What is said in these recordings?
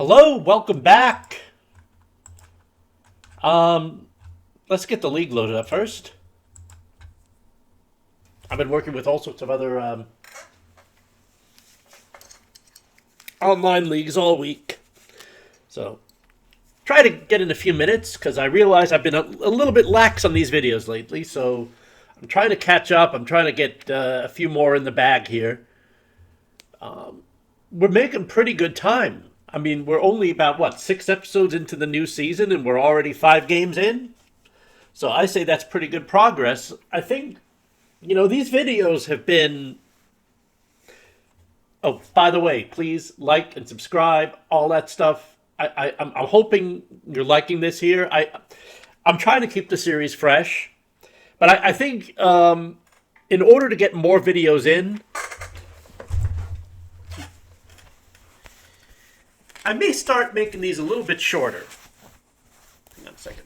Hello, welcome back. Let's get the league loaded up first. I've been working with all sorts of other online leagues all week. So try to get in a few minutes because I realize I've been a little bit lax on these videos lately. So I'm trying to catch up. I'm trying to get a few more in the bag here. We're making pretty good time. I mean, we're only about, 6 episodes into the new season, and we're already 5 games in? So I say that's pretty good progress. I think, these videos have been... Oh, by the way, please like and subscribe, all that stuff. I'm hoping you're liking this here. I'm trying to keep the series fresh. But I think in order to get more videos in... I may start making these a little bit shorter. Hang on a second.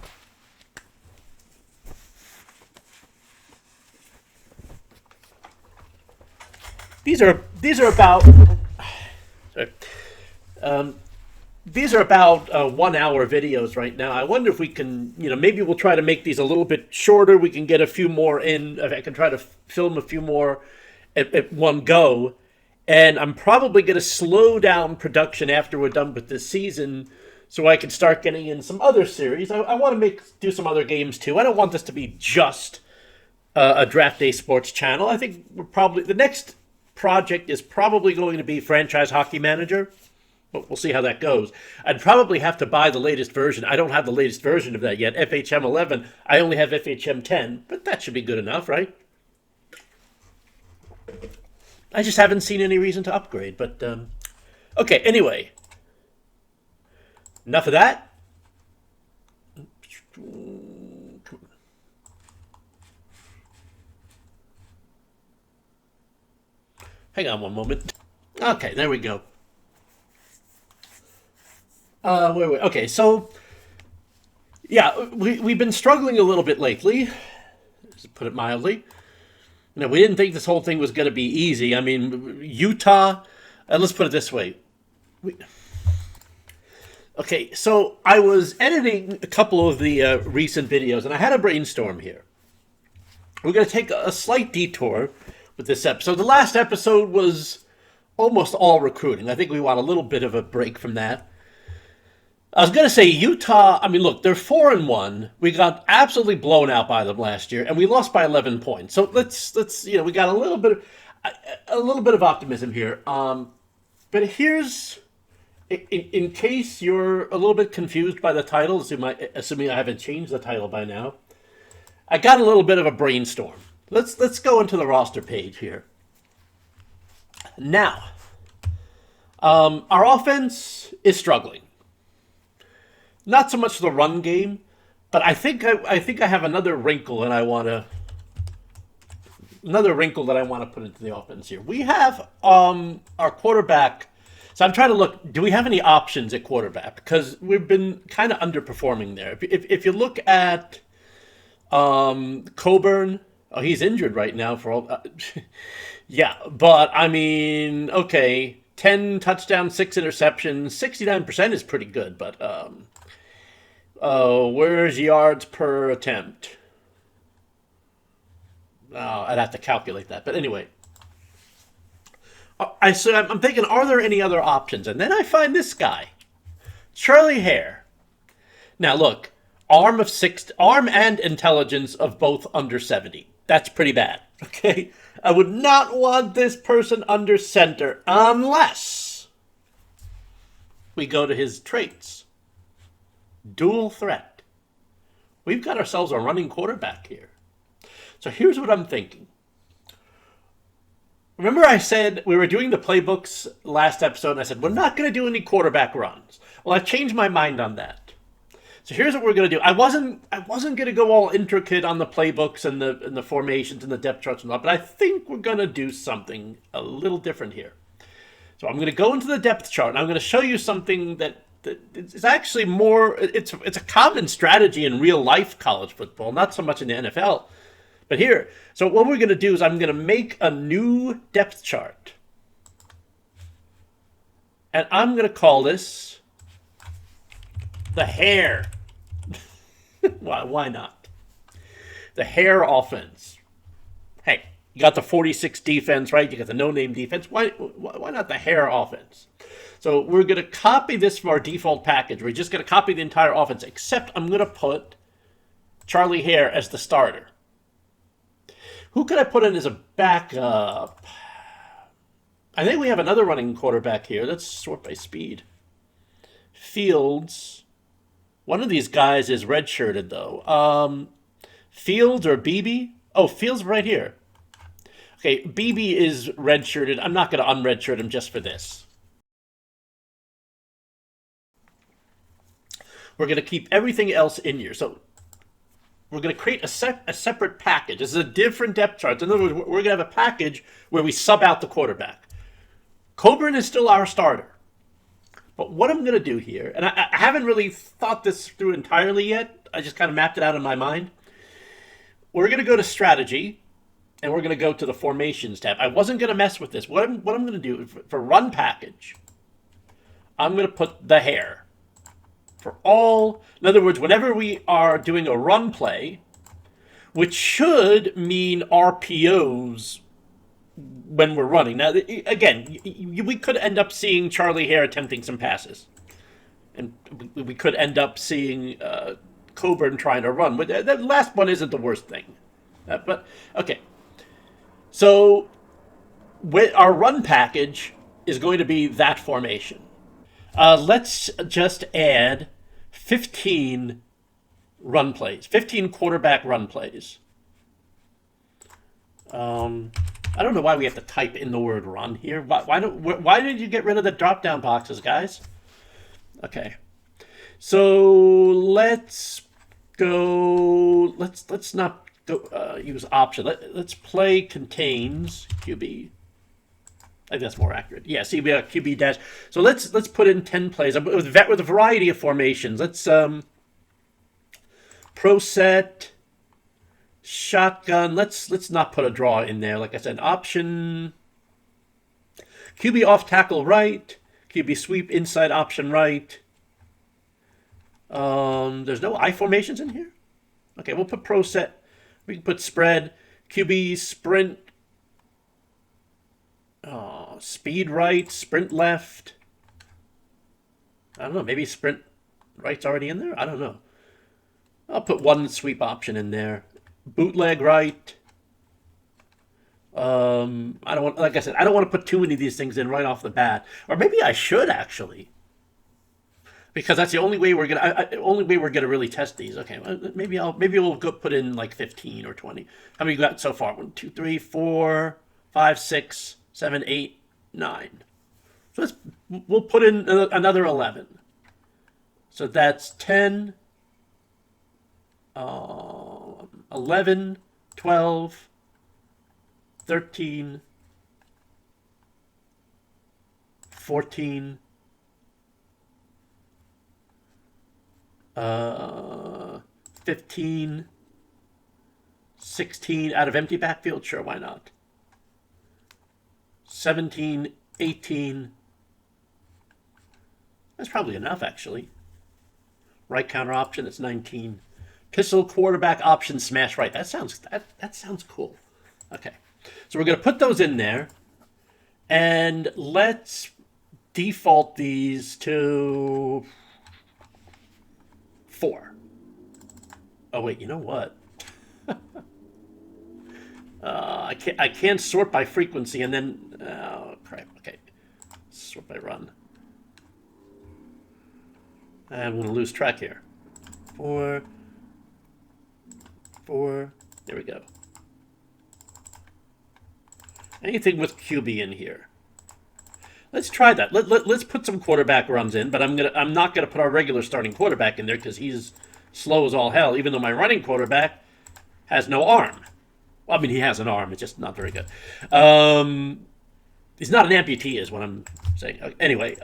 These are about. Sorry. These are about 1 hour videos right now. I wonder if we can, maybe we'll try to make these a little bit shorter. We can get a few more in. I can try to film a few more at one go. And I'm probably going to slow down production after we're done with this season so I can start getting in some other series. I want to do some other games too. I don't want this to be just a Draft Day Sports channel. I think the next project is probably going to be Franchise Hockey Manager. But we'll see how that goes. I'd probably have to buy the latest version. I don't have the latest version of that yet. FHM 11. I only have FHM 10. But that should be good enough, right? I just haven't seen any reason to upgrade, but, okay, anyway. Enough of that. Hang on one moment. Okay, there we go. Okay, so, yeah, we've been struggling a little bit lately, to put it mildly. We didn't think this whole thing was going to be easy. I mean, Utah, let's put it this way. Okay, so I was editing a couple of the recent videos, and I had a brainstorm here. We're going to take a slight detour with this episode. The last episode was almost all recruiting. I think we want a little bit of a break from that. I was going to say Utah, I mean, look, they're 4-1. We got absolutely blown out by them last year, and we lost by 11 points. So let's we got a little bit of optimism here. But here's, in case you're a little bit confused by the title, assuming I haven't changed the title by now, I got a little bit of a brainstorm. Let's go into the roster page here. Now, our offense is struggling. Not so much the run game, but I think I have another wrinkle that I want to put into the offense here. We have our quarterback. So I'm trying to look. Do we have any options at quarterback? Because we've been kind of underperforming there. If you look at Coburn, he's injured right now for all. Yeah, but I mean, okay, 10 touchdowns, 6 interceptions, 69% is pretty good, but. Where's yards per attempt? I'd have to calculate that. But anyway. I'm thinking, are there any other options? And then I find this guy. Charlie Hare. Now look, arm and intelligence of both under 70. That's pretty bad. Okay? I would not want this person under center unless we go to his traits. Dual threat. We've got ourselves a running quarterback here. So here's what I'm thinking. Remember I said we were doing the playbooks last episode, and I said we're not going to do any quarterback runs. Well, I've changed my mind on that. So here's what we're going to do. I wasn't going to go all intricate on the playbooks and the formations and the depth charts and all, but I think we're going to do something a little different here. So I'm going to go into the depth chart, and I'm going to show you something that it's actually more, it's a common strategy in real life college football, not so much in the NFL. But here, so what we're going to do is I'm going to make a new depth chart. And I'm going to call this The Hare. Why not? The Hare offense. Hey, you got the 46 defense, right? You got the no-name defense. Why not the Hare offense? So we're going to copy this from our default package. We're just going to copy the entire offense, except I'm going to put Charlie Hare as the starter. Who could I put in as a backup? I think we have another running quarterback here. Let's sort by speed. Fields. One of these guys is redshirted, though. Fields or BB? Oh, Fields right here. Okay, BB is redshirted. I'm not going to unredshirt him just for this. We're going to keep everything else in here. So we're going to create a separate package. This is a different depth chart. In other words, we're going to have a package where we sub out the quarterback. Coburn is still our starter. But what I'm going to do here, and I haven't really thought this through entirely yet. I just kind of mapped it out in my mind. We're going to go to strategy, and we're going to go to the formations tab. I wasn't going to mess with this. What I'm going to do for run package, I'm going to put the Hare. For all, in other words, whenever we are doing a run play, which should mean RPOs when we're running. Now, again, we could end up seeing Charlie Hare attempting some passes. And we could end up seeing Coburn trying to run. But that last one isn't the worst thing. But, okay. So, our run package is going to be that formation. Let's just add 15 run plays. 15 quarterback run plays. I don't know why we have to type in the word run here. Why did you get rid of the drop-down boxes, guys? Okay. So let's go. Let's not go use option. Let's play contains QB. I think that's more accurate. Yeah, see, we have QB dash. So let's put in 10 plays with a variety of formations. Let's pro set. Shotgun. Let's not put a draw in there. Like I said, option. QB off tackle right. QB sweep inside option right. There's no I formations in here. Okay, we'll put pro set. We can put spread. QB sprint. Speed right. Sprint left. I don't know. Maybe sprint right's already in there. I don't know. I'll put one sweep option in there. Bootleg right. I don't want, like I said, I don't want to put too many of these things in right off the bat, or maybe I should actually, because that's the only way we're gonna really test these. Okay, maybe we'll go put in like 15 or 20. How many you got so far? 1, 2, 3, 4, 5, 6, 7, 8, 9. So we'll put in another 11. So that's 10. 11, 12, 13, 14, 15, 16 out of empty backfield? Sure, why not? 17, 18. That's probably enough, actually. Right counter option, that's 19. Pistol quarterback option smash right. That sounds cool. Okay. So we're going to put those in there. And let's default these to 4. Oh wait, you know what? I can't sort by frequency and then oh crap. Okay. Sort by run. I'm going to lose track here. 4. There we go. Anything with QB in here. Let's try that. Let's put some quarterback runs in, but I'm not gonna put our regular starting quarterback in there because he's slow as all hell. Even though my running quarterback has no arm. Well, I mean, he has an arm. It's just not very good. He's not an amputee, is what I'm saying. Anyway.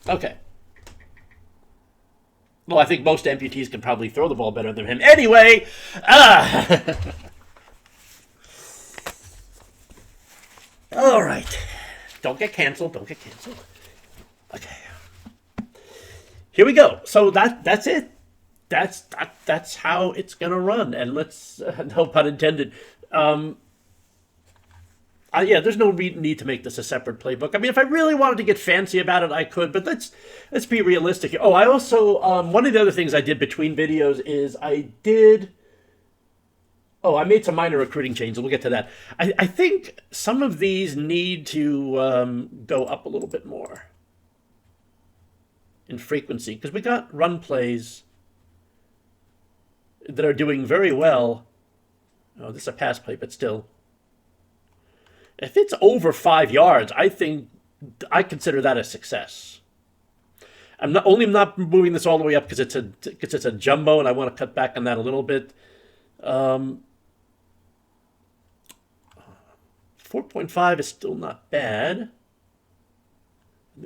Okay. Well, I think most amputees can probably throw the ball better than him. Anyway, all right. Don't get canceled. Don't get canceled. Okay. Here we go. So that's it. That's how it's gonna run. And let's no pun intended. Yeah, there's no need to make this a separate playbook. I mean, if I really wanted to get fancy about it, I could. But let's be realistic here. Oh, I also one of the other things I did between videos is I made some minor recruiting changes. We'll get to that. I think some of these need to go up a little bit more in frequency, because we got run plays that are doing very well. Oh, this is a pass play, but still. If it's over 5 yards, I consider that a success. I'm not moving this all the way up because it's a jumbo, and I want to cut back on that a little bit. 4.5 is still not bad.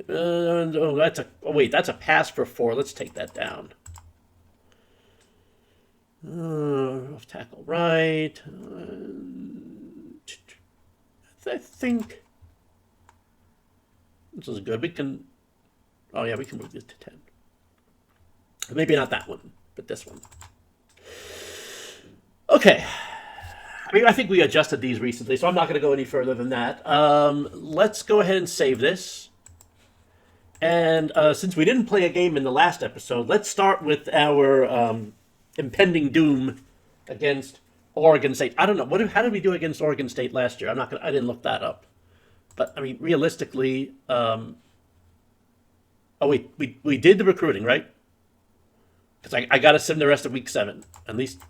That's a pass for 4. Let's take that down. Off tackle right. I think this is good. We can move this to 10. Maybe not that one, but this one. Okay. I mean, I think we adjusted these recently, so I'm not going to go any further than that. Let's go ahead and save this. And since we didn't play a game in the last episode, let's start with our impending doom against Oregon State. I don't know. How did we do against Oregon State last year? I didn't look that up. But, I mean, realistically... we did the recruiting, right? Because I got to sim the rest of week 7. At least...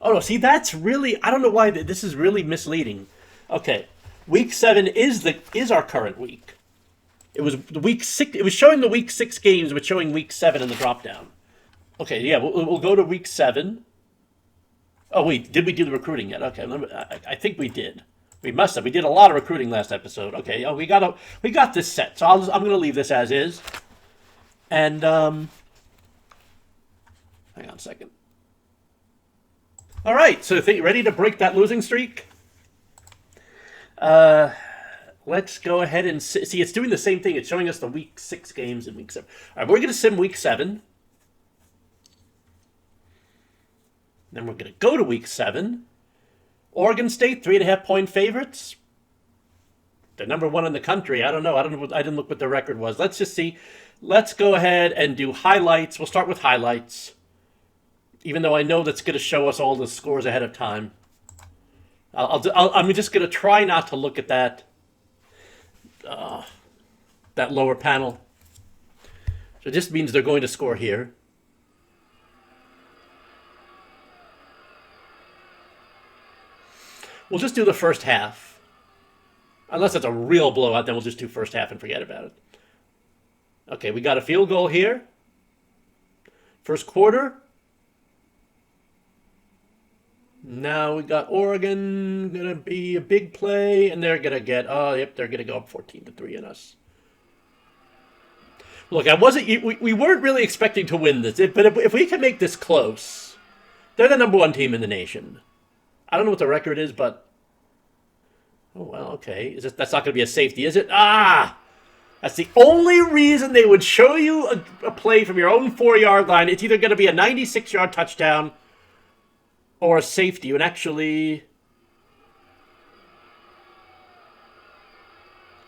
Oh, no, see, that's really... I don't know why this is really misleading. Okay, week 7 is our current week. It was the week 6... It was showing the week 6 games, but showing week 7 in the drop-down. Okay, yeah, we'll go to week 7. Oh, wait, did we do the recruiting yet? Okay, I think we did. We must have. We did a lot of recruiting last episode. Okay, we got this set. So I'm going to leave this as is. And, hang on a second. All right, so ready to break that losing streak? Let's go ahead and see. It's doing the same thing. It's showing us the week 6 games in week 7. All right, we're going to sim week 7. Then we're going to go to week 7. Oregon State, 3.5-point favorites. They're number 1 in the country. I don't know. I didn't look what the record was. Let's just see. Let's go ahead and do highlights. We'll start with highlights. Even though I know that's going to show us all the scores ahead of time. I'm just going to try not to look at that lower panel. So it just means they're going to score here. We'll just do the first half. Unless it's a real blowout, then we'll just do first half and forget about it. Okay, we got a field goal here. First quarter. Now we got Oregon going to be a big play, and they're going to get, they're going to go up 14-3 on us. Look, we weren't really expecting to win this, but if we can make this close, they're the number 1 team in the nation. I don't know what the record is, but... Oh, well, okay. That's not going to be a safety, is it? That's the only reason they would show you a play from your own 4-yard line. It's either going to be a 96-yard touchdown or a safety. And actually...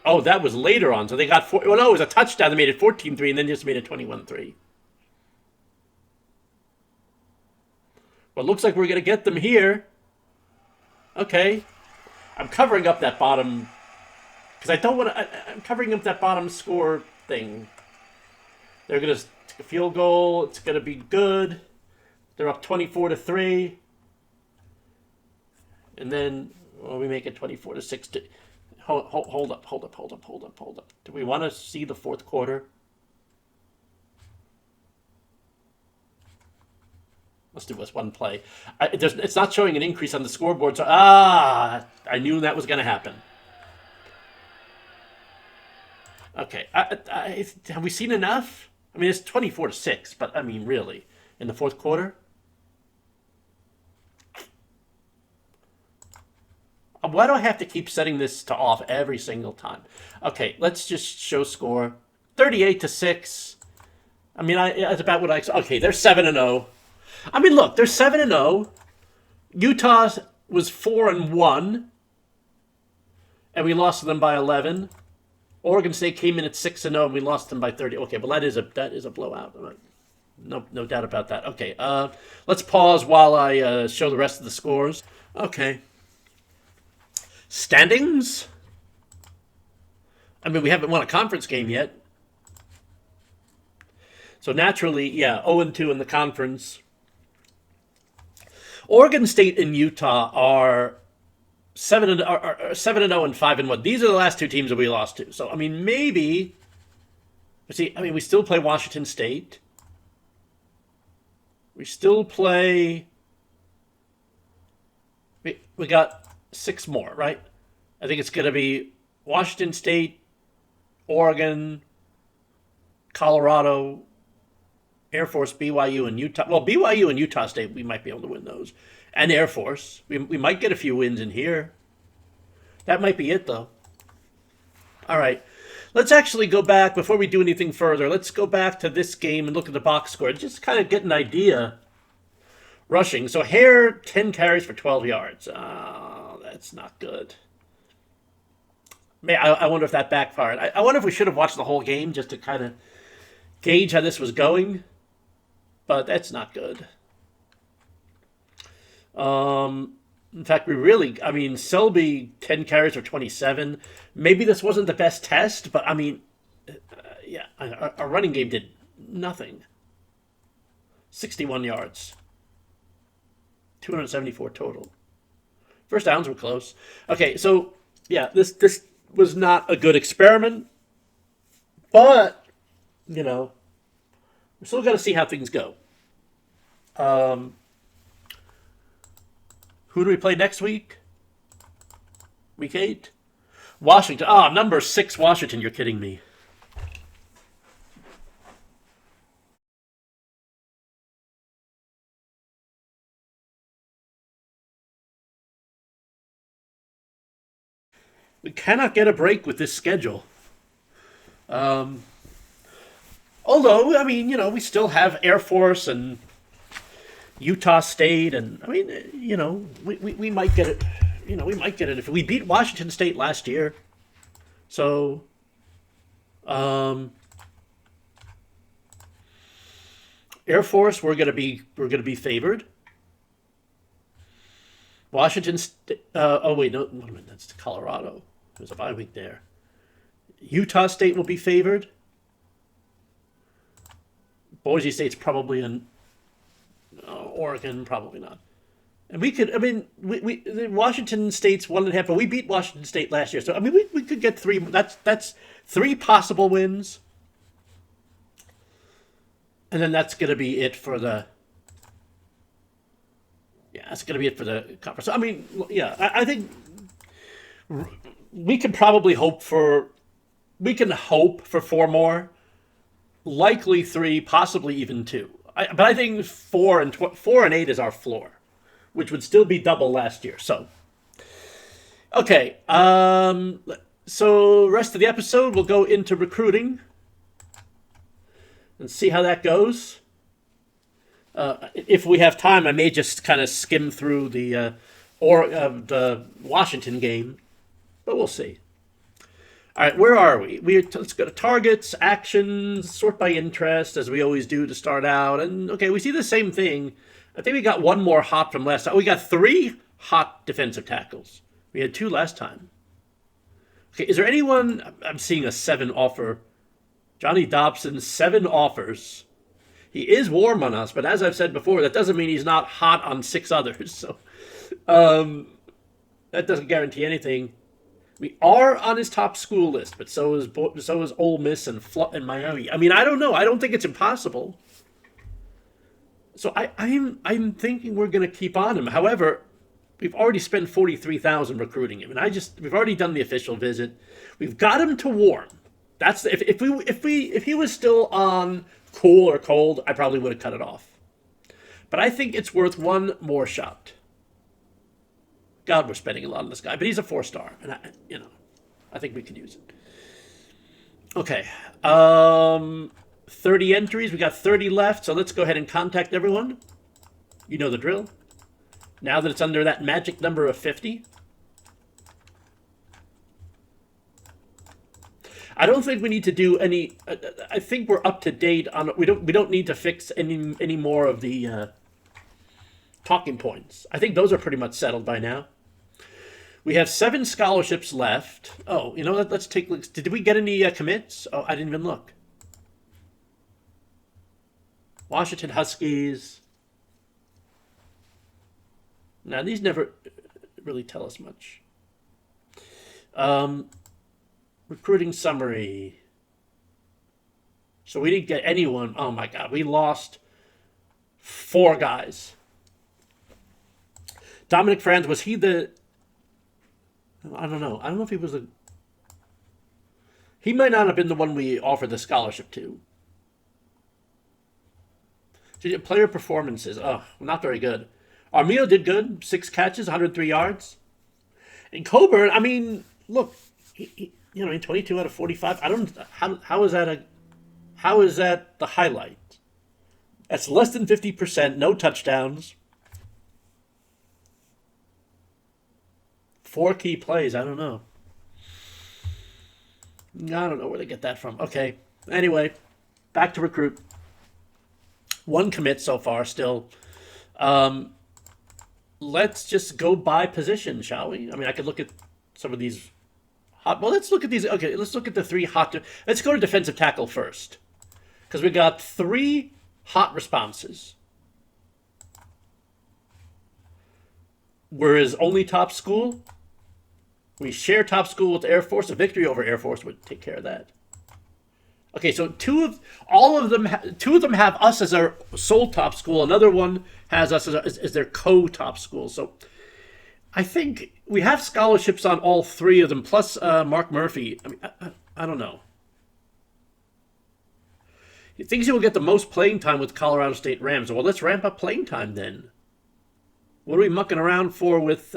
Oh, that was later on. So they got... it was a touchdown. They made it 14-3 and then just made it 21-3. Well, it looks like we're going to get them here. Okay. I'm covering up that bottom... Because I don't want to... I'm covering up that bottom score thing. They're going to take a field goal. It's going to be good. They're up 24-3. And then... Well, we make it 24-6. Hold up. Do we want to see the fourth quarter? Let's do this one play. It's not showing an increase on the scoreboard, so... I knew that was going to happen. Okay. Have we seen enough? I mean, it's 24-6, but, I mean, really. In the fourth quarter? Why do I have to keep setting this to off every single time? Okay, let's just show score. 38-6. I mean, that's about what I... Okay, they're 7-0. I mean, look, they're 7-0. Utah was 4-1. And we lost to them by 11. Oregon State came in at 6-0, and we lost them by 30. Okay, well, that is a blowout. No doubt about that. Okay, let's pause while I show the rest of the scores. Okay. Standings? I mean, we haven't won a conference game yet. So naturally, yeah, 0-2 in the conference. Oregon State and Utah are 7-0 and 5-1. These are the last two teams that we lost to. So I mean, maybe. See, I mean, we still play Washington State. We still play. We got 6 more, right? I think it's going to be Washington State, Oregon, Colorado, Air Force, BYU, and Utah. Well, BYU and Utah State, we might be able to win those. And Air Force. We might get a few wins in here. That might be it, though. All right. Let's actually go back, before we do anything further, let's go back to this game and look at the box score. Just kind of get an idea. Rushing. So Hare, 10 carries for 12 yards. Oh, that's not good. I wonder if that backfired. I wonder if we should have watched the whole game just to kind of gauge how this was going. But that's not good. In fact, Selby, 10 carries for 27. Maybe this wasn't the best test, but I mean, yeah, our running game did nothing. 61 yards. 274 total. First downs were close. Okay, so, yeah, this was not a good experiment, but, you know, we're still got to see how things go. Who do we play next week? Week 8? Washington. Number 6 Washington. You're kidding me. We cannot get a break with this schedule. Although, I mean, you know, we still have Air Force and Utah State, and I mean, you know, we might get it. You know, we might get it if we beat Washington State last year. So, Air Force, we're gonna be favored. Washington State. Oh wait, no, wait a minute, that's Colorado. There's a bye week there. Utah State will be favored. Boise State's probably in. Oregon, probably not. And we could, I mean, Washington State's 1.5, but we beat Washington State last year. So, I mean, we could get 3. That's 3 possible wins. And then that's going to be it for the... Yeah, that's going to be it for the conference. So, I mean, yeah, I think we can probably hope for... We can hope for 4 more. Likely 3, possibly even 2. But I think 4 and 8 is our floor, which would still be double last year. So, okay. So rest of the episode, we'll go into recruiting and see how that goes. If we have time, I may just kind of skim through the Washington game, but we'll see. All right, where are we? Let's go to targets, actions, sort by interest, as we always do to start out. And, okay, we see the same thing. I think we got 1 more hot from last time. We got 3 hot defensive tackles. We had 2 last time. Okay, is there anyone... I'm seeing a 7 offer. Johnny Dobson, 7 offers. He is warm on us, but as I've said before, that doesn't mean he's not hot on 6 others. So that doesn't guarantee anything. We are on his top school list, but so is Ole Miss and Miami. I mean, I don't know. I don't think it's impossible. So I'm thinking we're going to keep on him. However, we've already spent $43,000 recruiting him, and we've already done the official visit. We've got him to warm. That's if he was still on cool or cold, I probably would have cut it off. But I think it's worth 1 more shot. God, we're spending a lot on this guy, but he's a 4-star, and I think we could use it. Okay, 30 entries. We got 30 left, so let's go ahead and contact everyone. You know the drill. Now that it's under that magic number of 50. I don't think we need to do any. I think we're up to date on. We don't need to fix any more of the talking points. I think those are pretty much settled by now. We have 7 scholarships left. Oh, you know what? Let's take. Did we get any commits? Oh, I didn't even look. Washington Huskies. Now these never really tell us much. Recruiting summary. So we didn't get anyone. Oh my God, we lost 4 guys. Dominic Franz, was he the... I don't know. I don't know if he was the... He might not have been the one we offered the scholarship to. Player performances. Oh, not very good. Armio did good. 6 catches, 103 yards. And Coburn, I mean, look, he, in 22 out of 45. I don't. How is that the highlight? That's less than 50%. No touchdowns. 4 key plays. I don't know. I don't know where they get that from. Okay. Anyway, back to recruit. 1 commit so far still. Let's just go by position, shall we? I mean, I could look at some of these hot... Well, let's look at these. Okay, let's look at the 3 hot... Let's go to defensive tackle first. Because we got 3 hot responses. We're his only top school. We share top school with Air Force. A victory over Air Force would take care of that. Okay, so 2 of them have us as our sole top school. Another one has us as their co-top school. So I think we have scholarships on all 3 of them, plus Mark Murphy. I mean, I don't know. He thinks he will get the most playing time with Colorado State Rams. Well, let's ramp up playing time then. What are we mucking around for with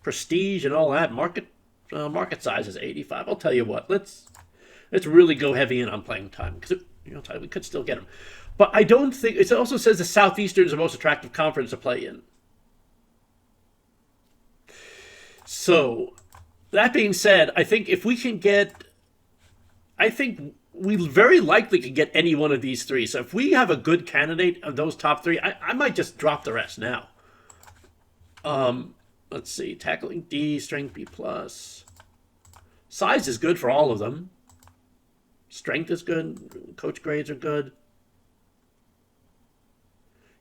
prestige and all that? Market size is 85. I'll tell you what. Let's really go heavy in on playing time, because we could still get him. But I don't think... It also says the Southeastern is the most attractive conference to play in. So, that being said, I think if we can get... I think we very likely could get any one of these 3. So if we have a good candidate of those top 3, I might just drop the rest now. Let's see. Tackling D, strength B+. Size is good for all of them. Strength is good. Coach grades are good.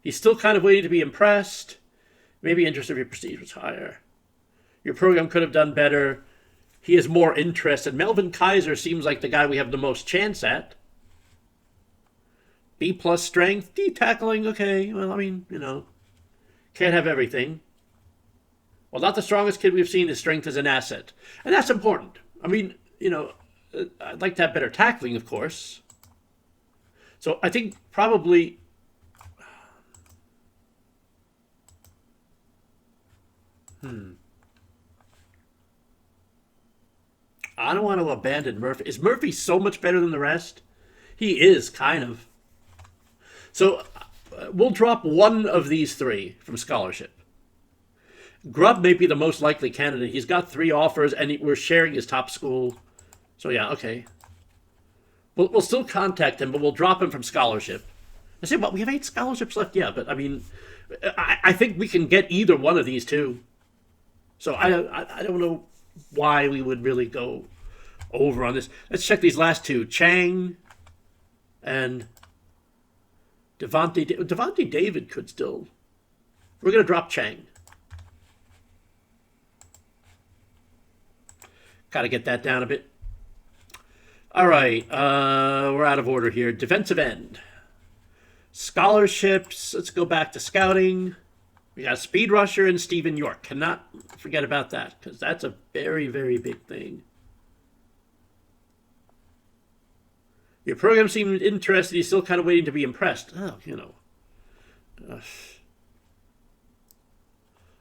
He's still kind of waiting to be impressed. Maybe interest if your prestige was higher. Your program could have done better. He has more interest. And Melvin Kaiser seems like the guy we have the most chance at. B+ strength. D tackling. Okay. Well, I mean, can't have everything. Well, not the strongest kid we've seen. His strength is an asset. And that's important. I mean, I'd like to have better tackling, of course. So I think probably... I don't want to abandon Murphy. Is Murphy so much better than the rest? He is, kind of. So we'll drop 1 of these 3 from scholarship. Grubb may be the most likely candidate. He's got 3 offers, and we're sharing his top school. So yeah, okay. We'll still contact him, but we'll drop him from scholarship. I say, well, we have 8 scholarships left. Yeah, but I mean, I think we can get either one of these 2. So I don't know why we would really go over on this. Let's check these last 2. Chang and Devontae David could still... We're going to drop Chang. Got to get that down a bit. All right, we're out of order here. Defensive end. Scholarships. Let's go back to scouting. We got Speed Rusher and Stephen York. Cannot forget about that, because that's a very, very big thing. Your program seemed interested. He's still kind of waiting to be impressed. Oh,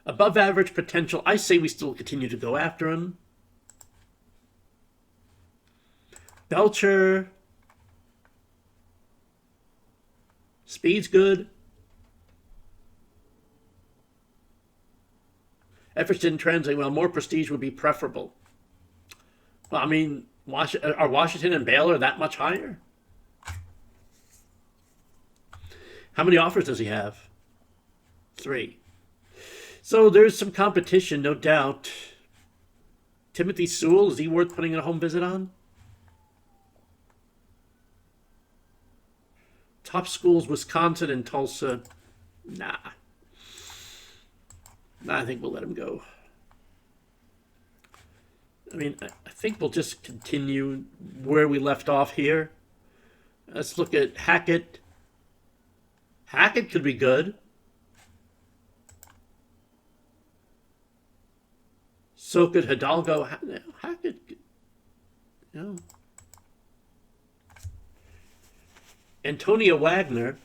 Above average potential. I say we still continue to go after him. Belcher. Speed's good. Efforts didn't translate well. More prestige would be preferable. Well, I mean, are Washington and Baylor that much higher? How many offers does he have? 3. So there's some competition, no doubt. Timothy Sewell, is he worth putting a home visit on? Top schools, Wisconsin and Tulsa. Nah. I think we'll let him go. I mean, I think we'll just continue where we left off here. Let's look at Hackett. Hackett could be good. So could Hidalgo. Hackett. No. Antonia Wagner.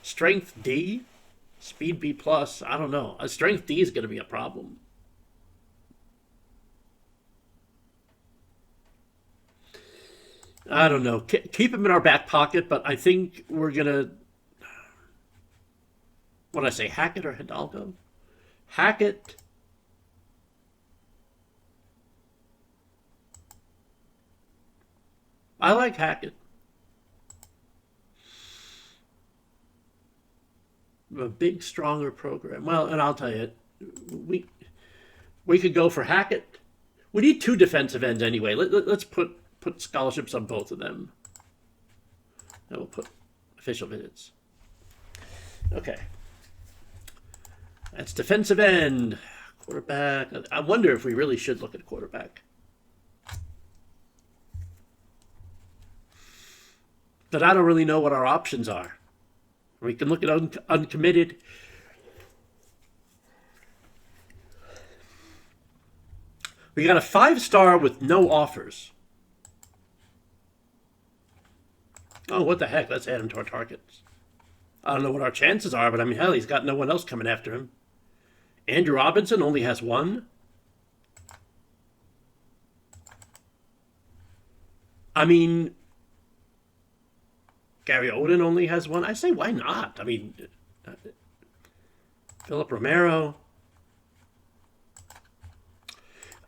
Strength D. Speed B+. I don't know. A strength D is going to be a problem. I don't know. Keep him in our back pocket, but I think we're going to... What did I say? Hackett or Hidalgo? Hackett. I like Hackett. A big, stronger program. Well, and I'll tell you, we could go for Hackett. We need 2 defensive ends anyway. Let's put scholarships on both of them. And we'll put official visits. Okay. That's defensive end. Quarterback. I wonder if we really should look at quarterback. But I don't really know what our options are. We can look at uncommitted. We got a 5-star with no offers. Oh, what the heck? Let's add him to our targets. I don't know what our chances are, but I mean, hell, he's got no one else coming after him. Andrew Robinson only has 1. I mean... Gary Oden only has 1. I say, why not? I mean, Philip Romero.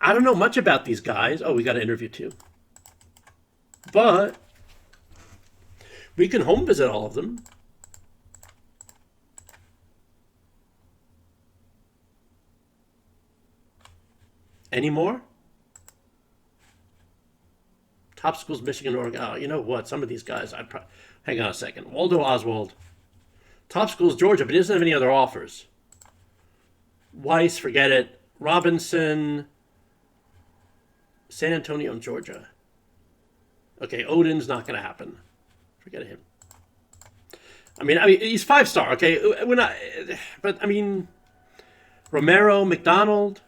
I don't know much about these guys. Oh, we got an interview too. But we can home visit all of them. Any more? Top schools, Michigan, Oregon. Oh, you know what? Some of these guys, hang on a second. Waldo Oswald. Top schools, Georgia, but he doesn't have any other offers. Weiss, forget it. Robinson, San Antonio, and Georgia. Okay, Oden's not going to happen. Forget him. I mean, he's 5-star. Okay, we're not. But I mean, Romero, McDonald.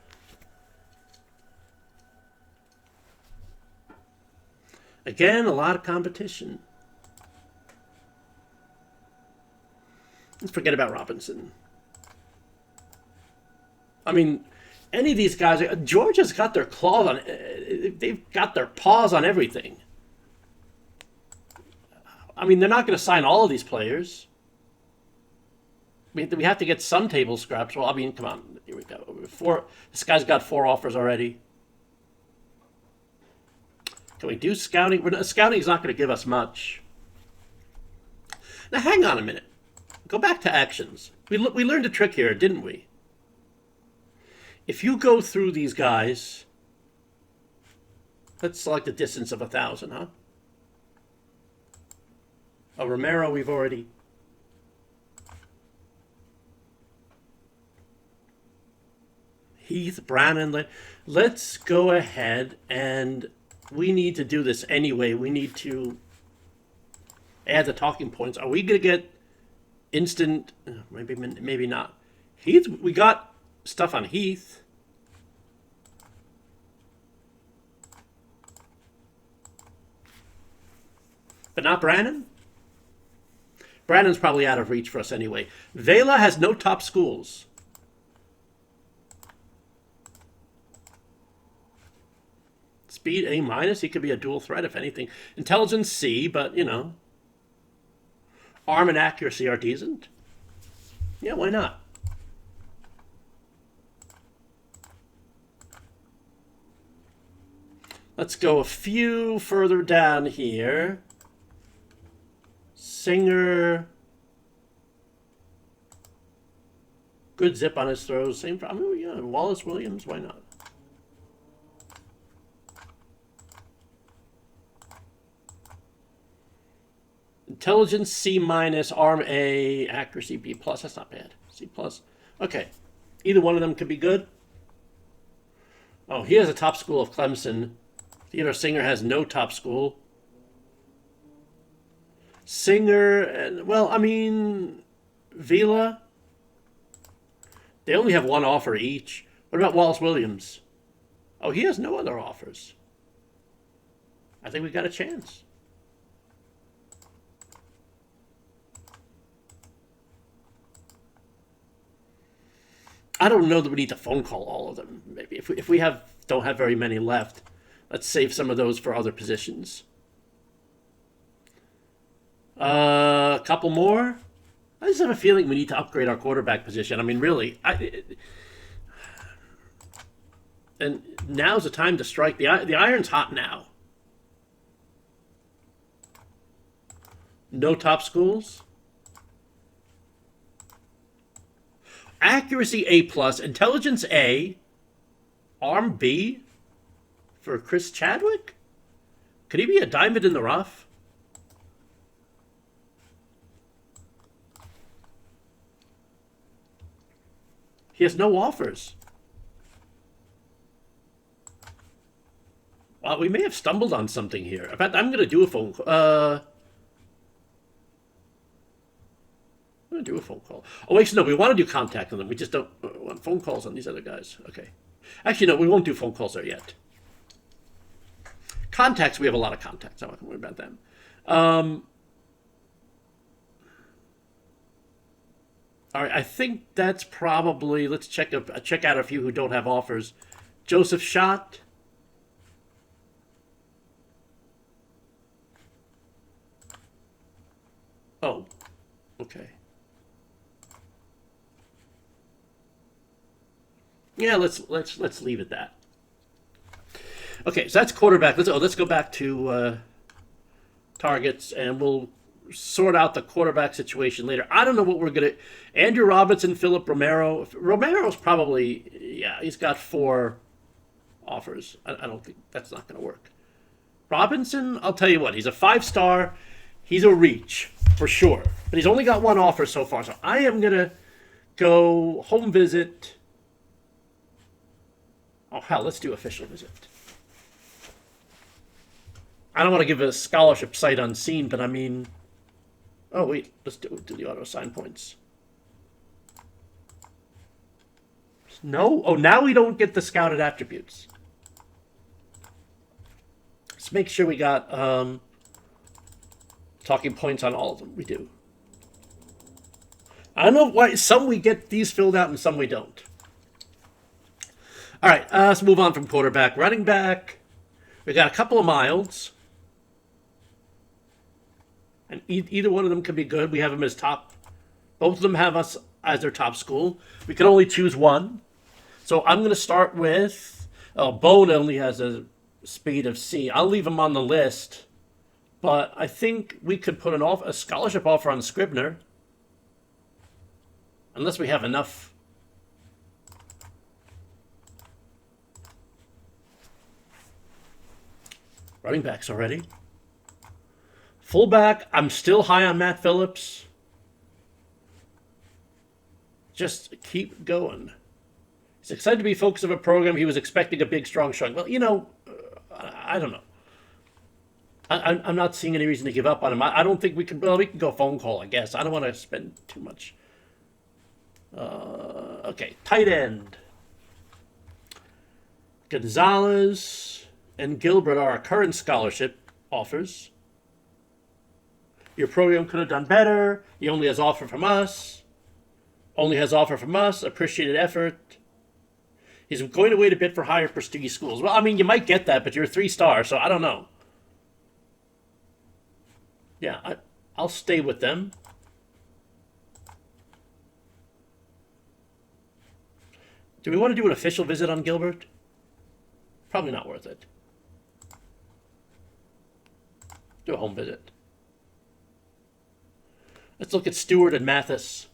Again, a lot of competition. Let's forget about Robinson. I mean, any of these guys, Georgia's got their claws on, they've got their paws on everything. I mean, they're not going to sign all of these players. We have to get some table scraps. Well, I mean, come on. Here we go. This guy's got 4 offers already. Can we do scouting? Scouting is not going to give us much. Now, hang on a minute. Go back to actions. We learned a trick here, didn't we? If you go through these guys, let's select a distance of 1,000, huh? Oh, Romero, we've already... Heath, Brannon, let's go ahead and we need to do this anyway. We need to add the talking points. Are we going to get instant? Maybe not. Heath, we got stuff on Heath. But not Brannon? Brannon's probably out of reach for us anyway. Vela has no top schools. Speed A minus. He could be a dual threat if anything. Intelligence C, but you know, arm and accuracy are decent. Yeah, why not? Let's go a few further down here. Singer. Good zip on his throws. Same. I mean, yeah, Wallace Williams. Why not? Intelligence C minus, arm A, accuracy B plus. That's not bad. C plus. Okay. Either one of them could be good. Oh, he has a top school of Clemson. Theodore Singer has no top school. Singer and, well, I mean, Vila. They only have one offer each. What about Wallace Williams? Oh, he has no other offers. I think we got a chance. I don't know that we need to phone call all of them. Maybe if we don't have very many left, let's save some of those for other positions. A couple more. I just have a feeling we need to upgrade our quarterback position. I mean, really, and now's the time to strike. The iron's hot now. No top schools. Accuracy A plus, intelligence A, arm B for Chris Chadwick? Could he be a diamond in the rough? He has no offers. Well, we may have stumbled on something here. In fact, I'm going to do a phone call. I'm going to do a phone call. Oh, wait, no, we want to do contact on them. We just don't want phone calls on these other guys. Okay. Actually, no, we won't do phone calls there yet. Contacts, we have a lot of contacts. I'm not going to worry about them. All right, I think that's probably, let's check out a few who don't have offers. Joseph Schott. Oh, okay. Yeah, let's leave it that. Okay, so that's quarterback. Let's go back to targets, and we'll sort out the quarterback situation later. I don't know what we're gonna. Andrew Robinson, Philip Romero. Romero's probably, yeah, he's got 4 offers. I don't think that's not gonna work. Robinson, I'll tell you what, he's a 5-star. He's a reach for sure, but he's only got 1 offer so far. So I am gonna go home visit. Oh, hell, let's do official visit. I don't want to give a scholarship sight unseen, but I mean... Oh, wait, let's do the auto-assign points. No? Oh, now we don't get the scouted attributes. Let's make sure we got talking points on all of them. We do. I don't know why some we get these filled out and some we don't. All right, let's move on from quarterback. Running back, we got a couple of milds. And either one of them could be good. We have them as top. Both of them have us as their top school. We can only choose one. So I'm going to start with... Oh, Bone only has a speed of C. I'll leave him on the list. But I think we could put a scholarship offer on Scribner. Unless we have enough... running backs already. Fullback, I'm still high on Matt Phillips. Just keep going. He's excited to be focus of a program. He was expecting a big, strong showing. Well, you know, I don't know. I'm not seeing any reason to give up on him. I don't think we can... Well, we can go phone call, I guess. I don't want to spend too much. Okay, tight end. Gonzalez and Gilbert are our current scholarship offers. Your program could have done better. He only has offer from us. Only has offer from us. Appreciated effort. He's going to wait a bit for higher prestige schools. Well, I mean, you might get that, but you're a 3-star, so I don't know. Yeah, I'll stay with them. Do we want to do an official visit on Gilbert? Probably not worth it. Do a home visit. Let's look at Stewart and Mathis.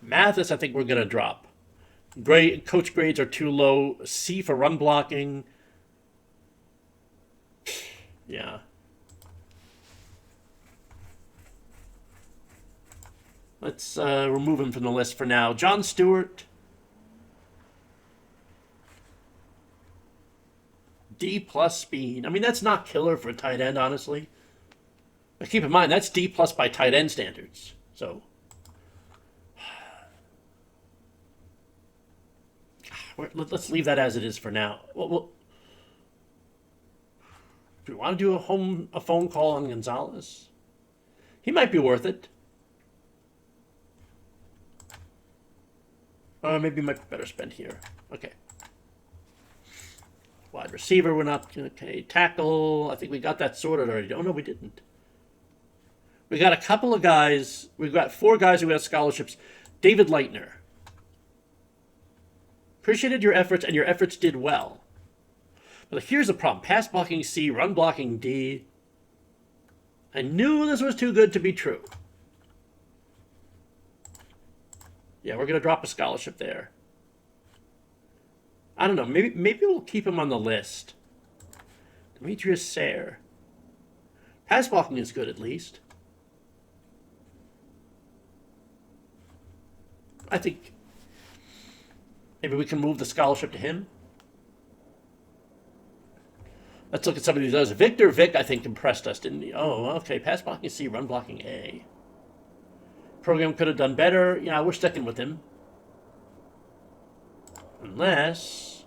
Mathis, I think we're going to drop. Coach grades are too low. C for run blocking. Yeah. Let's remove him from the list for now. John Stewart. D+ speed. I mean, that's not killer for a tight end, honestly. But keep in mind, that's D+ by tight end standards. So, let's leave that as it is for now. Do we want to do a phone call on Gonzalez? He might be worth it. Maybe might be better spent here. Okay. Wide receiver, we're not okay. Tackle, I think we got that sorted already. Oh no, we didn't. We got a couple of guys. We've got 4 guys who got scholarships. David Leitner. Appreciated your efforts, and your efforts did well. But here's the problem. Pass blocking C, run blocking D. I knew this was too good to be true. Yeah, we're going to drop a scholarship there. I don't know. Maybe we'll keep him on the list. Demetrius Hare. Pass blocking is good, at least. I think maybe we can move the scholarship to him. Let's look at some of these others. Victor Vick, I think, impressed us, didn't he? Oh, okay. Pass blocking C, run blocking A. Program could have done better. Yeah, we're sticking with him. Unless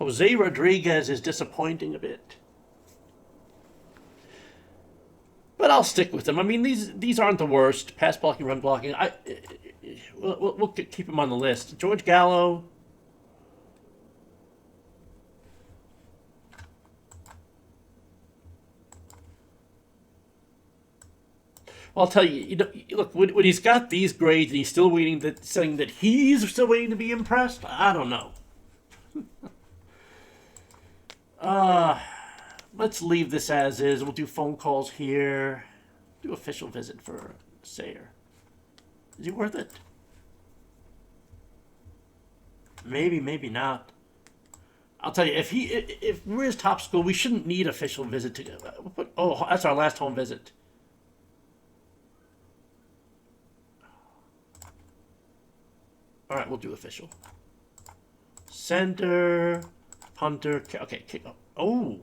Jose Rodriguez is disappointing a bit. But I'll stick with them. I mean, these aren't the worst. Pass blocking, run blocking. We'll keep them on the list. George Gallo. Well, I'll tell you, look, when he's got these grades and he's still waiting, saying that he's still waiting to be impressed, I don't know. Let's leave this as is. We'll do phone calls here. Do official visit for Sayer. Is he worth it? Maybe, maybe not. I'll tell you, if we're his top school, we shouldn't need official visit to. Oh, that's our last home visit. All right, we'll do official. Center, punter. Okay, kick up. Oh.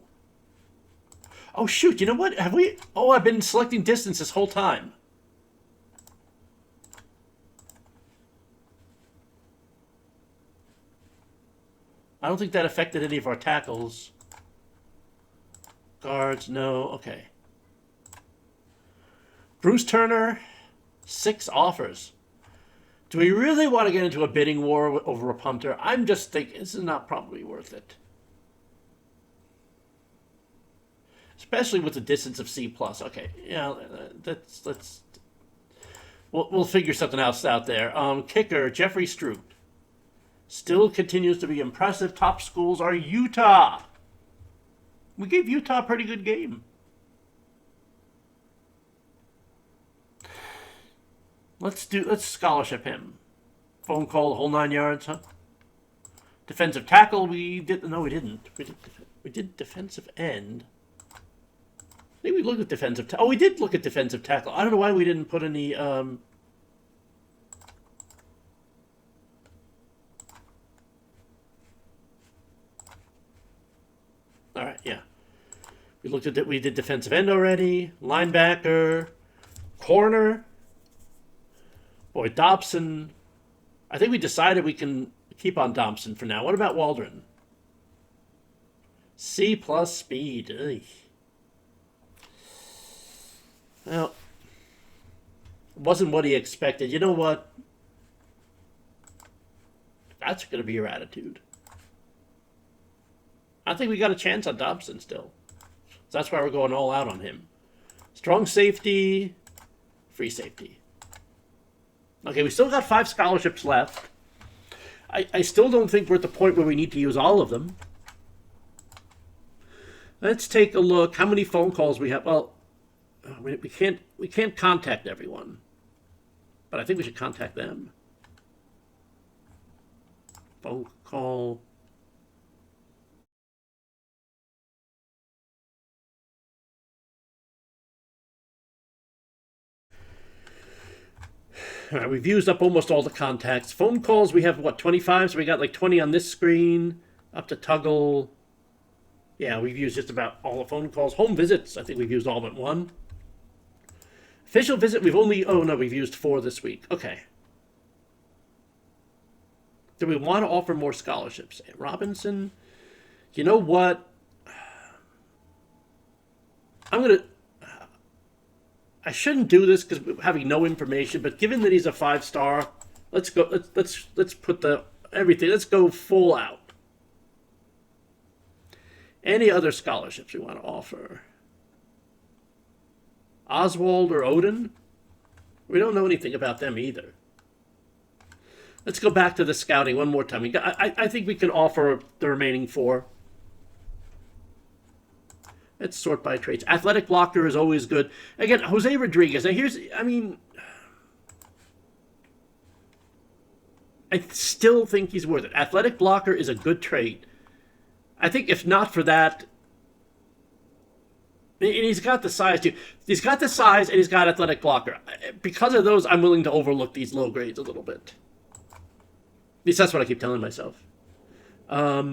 Oh, shoot. You know what? Have we... Oh, I've been selecting distance this whole time. I don't think that affected any of our tackles. Guards, no. Okay. Bruce Turner, 6 offers. Do we really want to get into a bidding war over a punter? I'm just thinking this is not probably worth it. Especially with the distance of C+. Okay, yeah, we'll figure something else out there. Kicker, Jeffrey Stroop. Still continues to be impressive. Top schools are Utah. We gave Utah a pretty good game. Let's scholarship him. Phone call, the whole 9 yards, huh? Defensive tackle, we didn't. We did defensive end. I think we looked at defensive tackle. Oh, we did look at defensive tackle. I don't know why we didn't put any, All right, yeah. We looked at that. We did defensive end already. Linebacker. Corner. Boy, Dobson. I think we decided we can keep on Dobson for now. What about Waldron? C+ speed. Ugh. Well, it wasn't what he expected. You know what? That's going to be your attitude. I think we got a chance on Dobson still. So that's why we're going all out on him. Strong safety, free safety. Okay, we still got 5 scholarships left. I still don't think we're at the point where we need to use all of them. Let's take a look. How many phone calls we have? Well, we can't contact everyone, but I think we should contact them. Phone call. All right, we've used up almost all the contacts. Phone calls, we have, what, 25? So we got like 20 on this screen, up to Tuggle. Yeah, we've used just about all the phone calls. Home visits, I think we've used all but 1. Official visit, we've only... Oh, no, we've used 4 this week. Okay. Do we want to offer more scholarships? Robinson? You know what? I'm going to... I shouldn't do this because having no information, but given that he's a 5-star, let's go. Let's put the everything. Let's go full out. Any other scholarships we want to offer? Oswald or Odin? We don't know anything about them either. Let's go back to the scouting one more time. I think we can offer the remaining 4. Let's sort by traits. Athletic blocker is always good. Again, Jose Rodriguez. Now I still think he's worth it. Athletic blocker is a good trait. I think if not for that, and he's got the size too. He's got the size and he's got athletic blocker. Because of those, I'm willing to overlook these low grades a little bit. At least that's what I keep telling myself. How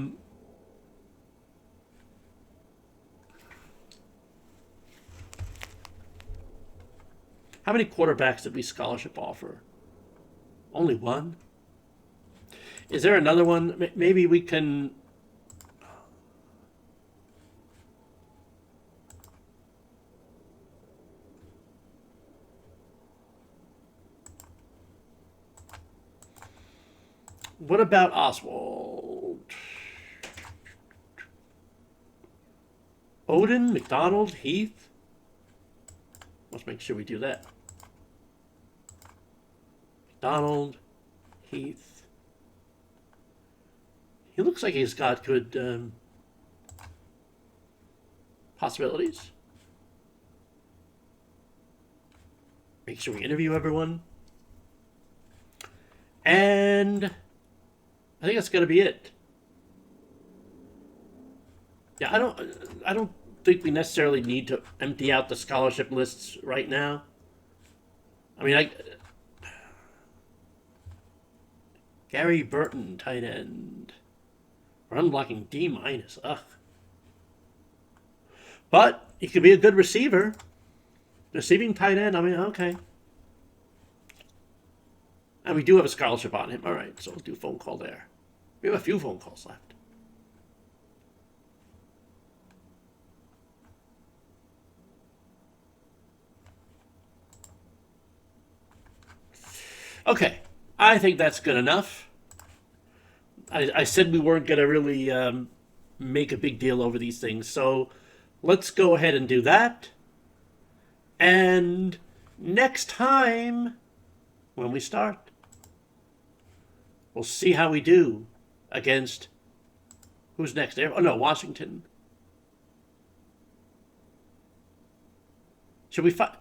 many quarterbacks did we scholarship offer? Only 1? Is there another one? Maybe we can... What about Oswald? Odin, McDonald, Heath? Let's make sure we do that. McDonald, Heath. He looks like he's got good possibilities. Make sure we interview everyone. And I think that's going to be it. Yeah, I don't think we necessarily need to empty out the scholarship lists right now. I mean, Gary Burton, tight end. Run blocking D-. Ugh. But he could be a good receiver. Receiving tight end, I mean, okay. And we do have a scholarship on him. All right, so we'll do a phone call there. We have a few phone calls left. Okay, I think that's good enough. I said we weren't going to really make a big deal over these things, so let's go ahead and do that. And next time, when we start, we'll see how we do against... Who's next? Oh, no, Washington. Should we fight?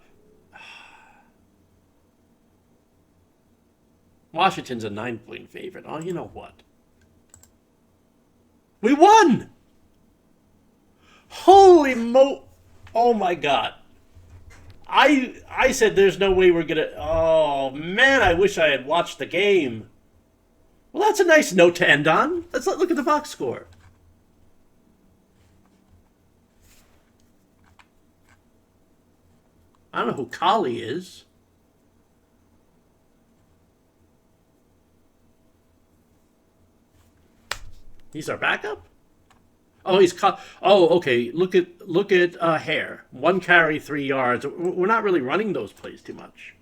Washington's a 9-point favorite. Oh, you know what? We won! Holy oh my God. I said there's no way we're gonna... Oh, man, I wish I had watched the game. Well, that's a nice note to end on. Let's look at the box score. I don't know who Kali is. He's our backup? Oh, oh, okay. Look at Hare. 1 carry, 3 yards. We're not really running those plays too much.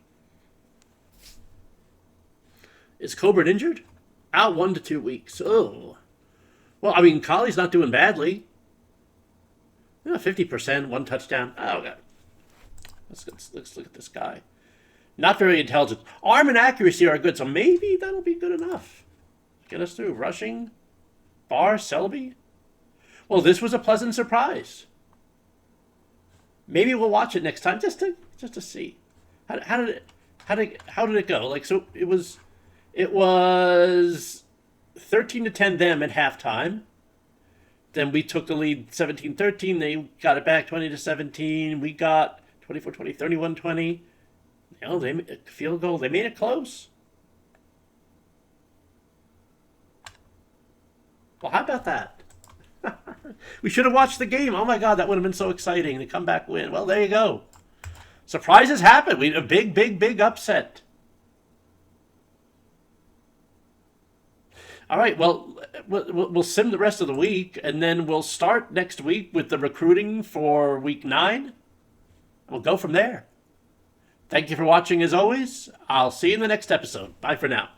Is Coburn injured? Out 1 to 2 weeks. Oh. Well, I mean, Colley's not doing badly. 50%, 1 touchdown. Oh, God. Let's look at this guy. Not very intelligent. Arm and accuracy are good, so maybe that'll be good enough. Get us through. Rushing. Barr, Selby. Well, this was a pleasant surprise. Maybe we'll watch it next time just to see. How did it go? Like, so it was 13-10 them at halftime. Then we took the lead 17-13. They got it back 20-17. We got 24-20, 31-20. They made a field goal. They made it close. Well, how about that? We should have watched the game. Oh my God, that would have been so exciting. The comeback win. Well, there you go. Surprises happen. We had a big upset. All right, well, we'll sim the rest of the week, and then we'll start next week with the recruiting for week 9. We'll go from there. Thank you for watching as always. I'll see you in the next episode. Bye for now.